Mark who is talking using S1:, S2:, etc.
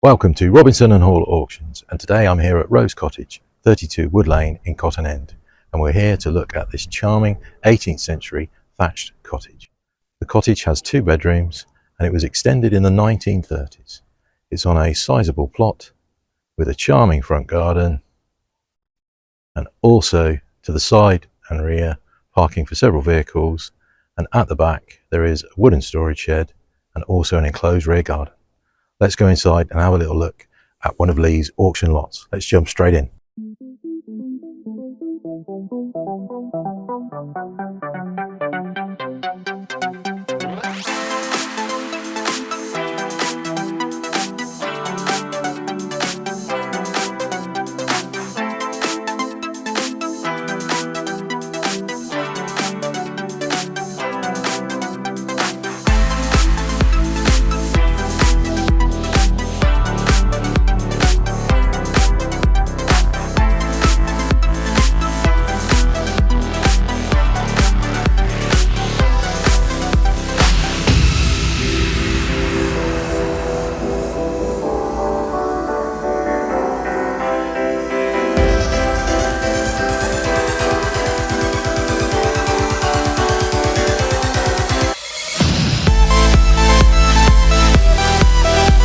S1: Welcome to Robinson and Hall Auctions, and today I'm here at Rose Cottage, 32 Wood Lane in Cotton End, and we're here to look at this charming 18th century thatched cottage. The cottage has 2 bedrooms and it was extended in the 1930s. It's on a sizable plot with a charming front garden and also to the side and rear parking for several vehicles, and at the back there is a wooden storage shed and also an enclosed rear garden. Let's go inside and have a little look at one of Lee's auction lots. Let's jump straight in.